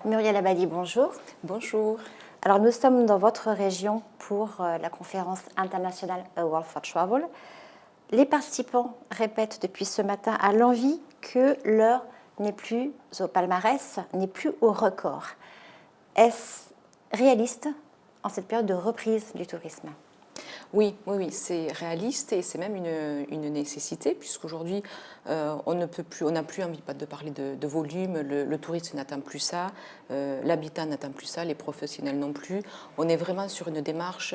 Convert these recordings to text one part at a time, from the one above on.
Muriel Abadi, bonjour. Bonjour. Alors nous sommes dans votre région pour la conférence internationale A World for Travel. Les participants répètent depuis ce matin à l'envi que l'heure n'est plus au palmarès, n'est plus au record. Est-ce réaliste en cette période de reprise du tourisme ? Oui, c'est réaliste et c'est même une nécessité puisqu'aujourd'hui on n'a plus envie de parler de volume, le tourisme n'atteint plus ça, l'habitat n'atteint plus ça, les professionnels non plus. On est vraiment sur une démarche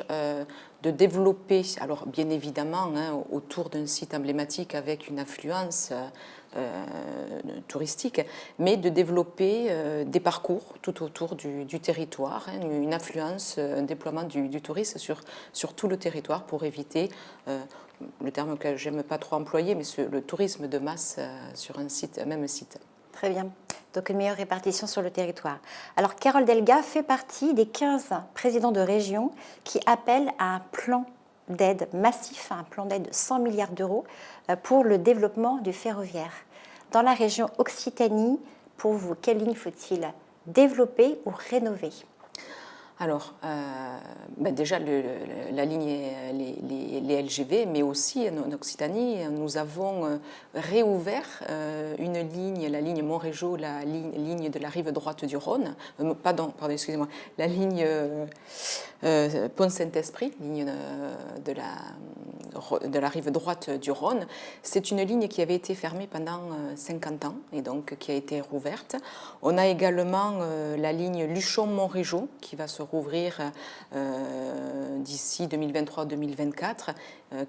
de développer, alors bien évidemment autour d'un site emblématique avec une affluence touristique, mais de développer des parcours tout autour du territoire, une affluence, un déploiement du tourisme sur tout le territoire pour éviter, le terme que j'aime pas trop employer, mais le tourisme de masse sur un même site. Très bien. Donc une meilleure répartition sur le territoire. Alors Carole Delga fait partie des 15 présidents de région qui appellent à un plan d'aide massif, un plan d'aide de 100 milliards d'euros pour le développement du ferroviaire. Dans la région Occitanie, pour vous, quelle ligne faut-il développer ou rénover ? Alors, déjà la ligne, les LGV, mais aussi en Occitanie, nous avons réouvert une ligne, la ligne Montrégeau, la ligne de la rive droite du Rhône, pardon, excusez-moi, la ligne Pont-Saint-Esprit, ligne de la rive droite du Rhône. C'est une ligne qui avait été fermée pendant 50 ans et donc qui a été rouverte. On a également la ligne Luchon-Montrégeau qui va se rouvrir d'ici 2023-2024,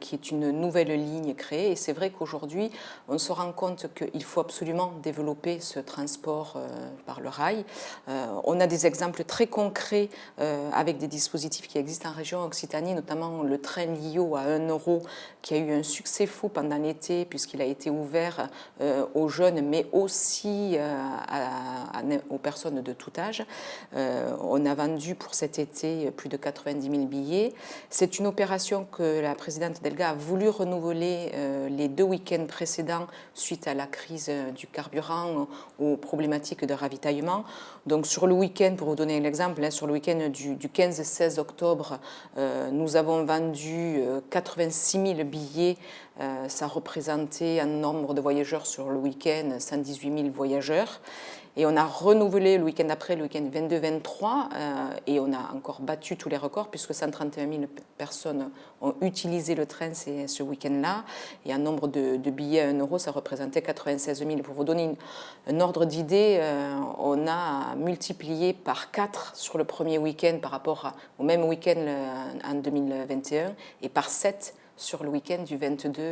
qui est une nouvelle ligne créée. Et c'est vrai qu'aujourd'hui, on se rend compte qu'il faut absolument développer ce transport par le rail. On a des exemples très concrets avec des dispositifs qui existent en région Occitanie, notamment le train Lio à 1 euro, qui a eu un succès fou pendant l'été, puisqu'il a été ouvert aux jeunes, mais aussi aux personnes de tout âge. On a vendu pour cet été plus de 90 000 billets. C'est une opération que la présidente Delga a voulu renouveler les 2 week-ends précédents suite à la crise du carburant, aux problématiques de ravitaillement. Donc sur le week-end, pour vous donner un exemple, sur le week-end du 15-16 octobre, nous avons vendu 86 000 billets. Ça représentait un nombre de voyageurs sur le week-end, 118 000 voyageurs. Et on a renouvelé le week-end après, le week-end 22-23, et on a encore battu tous les records puisque 131 000 personnes ont utilisé le train ce week-end-là. Et un nombre de billets à 1 euro, ça représentait 96 000. Pour vous donner un ordre d'idée, on a multiplié par 4 sur le premier week-end par rapport au même week-end en 2021 et par 7 sur le week-end du 22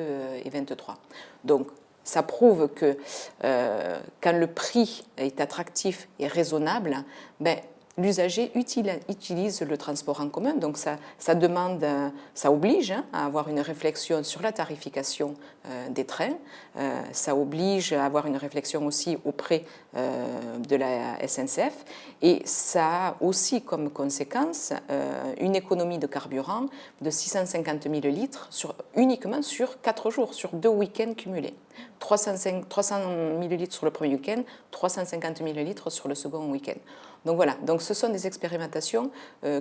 et 23. Donc, ça prouve que quand le prix est attractif et raisonnable, l'usager utilise le transport en commun. Donc ça demande, ça oblige à avoir une réflexion sur la tarification des trains. Ça oblige à avoir une réflexion aussi auprès de la SNCF. Et ça a aussi comme conséquence une économie de carburant de 650 000 litres uniquement sur 4 jours, sur 2 week-ends cumulés. 300 000 litres sur le premier week-end, 350 000 litres sur le second week-end. Donc voilà, donc ce sont des expérimentations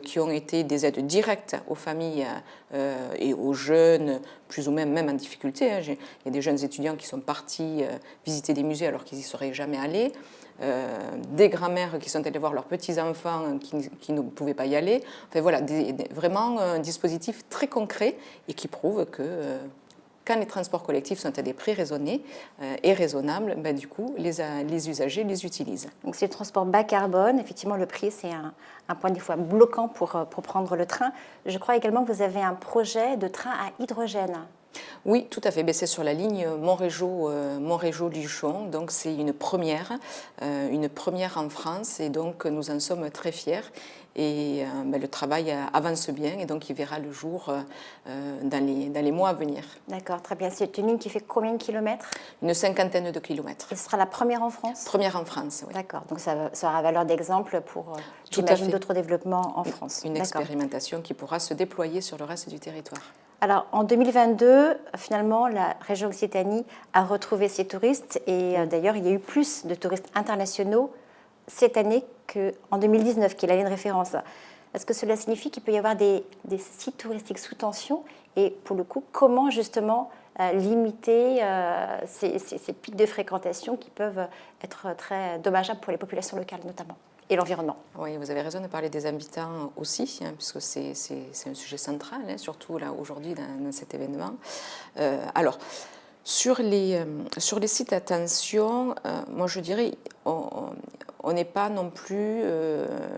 qui ont été des aides directes aux familles et aux jeunes, plus ou même en difficulté. Il y a des jeunes étudiants qui sont partis visiter des musées alors qu'ils n'y seraient jamais allés. Des grands-mères qui sont allées voir leurs petits-enfants qui ne pouvaient pas y aller. Enfin voilà, vraiment un dispositif très concret et qui prouve que quand les transports collectifs sont à des prix raisonnés et raisonnables, du coup, les usagers les utilisent. Donc c'est le transport bas carbone. Effectivement, le prix, c'est un point des fois bloquant pour prendre le train. Je crois également que vous avez un projet de train à hydrogène. Oui, tout à fait. C'est sur la ligne Montrégeau-Luchon. Donc c'est une première en France et donc nous en sommes très fiers. Et le travail avance bien et donc il verra le jour dans les mois à venir. D'accord, très bien. C'est une ligne qui fait combien de kilomètres ? Une 50aine de kilomètres. Et ce sera la première en France ? Première en France, oui. D'accord, donc ça aura valeur d'exemple pour, j'imagine, d'autres développements en France. Une expérimentation qui pourra se déployer sur le reste du territoire. Alors, en 2022, finalement, la région Occitanie a retrouvé ses touristes et d'ailleurs, il y a eu plus de touristes internationaux cette année qu'en 2019, qui est l'année de référence. Est-ce que cela signifie qu'il peut y avoir des sites touristiques sous tension? Et pour le coup, comment justement limiter ces pics de fréquentation qui peuvent être très dommageables pour les populations locales notamment et l'environnement? Oui, vous avez raison de parler des habitants aussi, puisque c'est un sujet central, surtout là aujourd'hui dans cet événement. Alors, sur les sites à tension, moi je dirais, on n'est pas non plus,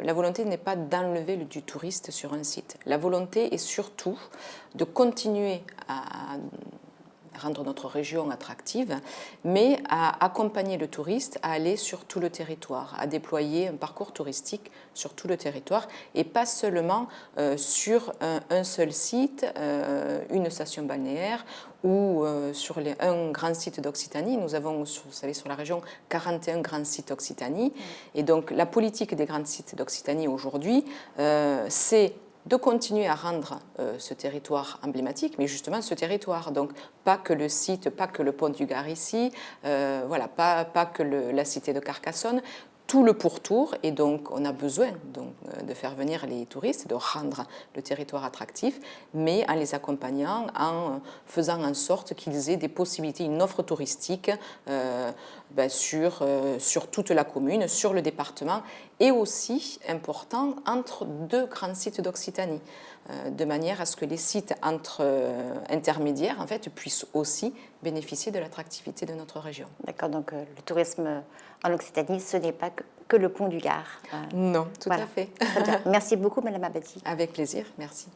la volonté n'est pas d'enlever du touriste sur un site. La volonté est surtout de continuer à rendre notre région attractive, mais à accompagner le touriste à aller sur tout le territoire, à déployer un parcours touristique sur tout le territoire et pas seulement sur un seul site, une station balnéaire ou sur un grand site d'Occitanie. Nous avons, vous savez, sur la région, 41 grands sites Occitanie. Et donc la politique des grands sites d'Occitanie aujourd'hui, c'est de continuer à rendre ce territoire emblématique, mais justement ce territoire, donc pas que le site, pas que le pont du Gard ici, voilà, pas que la cité de Carcassonne, tout le pourtour, et donc on a besoin donc, de faire venir les touristes, de rendre le territoire attractif, mais en les accompagnant, en faisant en sorte qu'ils aient des possibilités, une offre touristique sur toute la commune, sur le département, et aussi, important, entre deux grands sites d'Occitanie, de manière à ce que les sites intermédiaires en fait, puissent aussi bénéficier de l'attractivité de notre région. D'accord, donc le tourisme en Occitanie, ce n'est pas que le pont du Gard. Non, tout à fait. Très bien. Merci beaucoup, Madame Abadie. Avec plaisir, merci.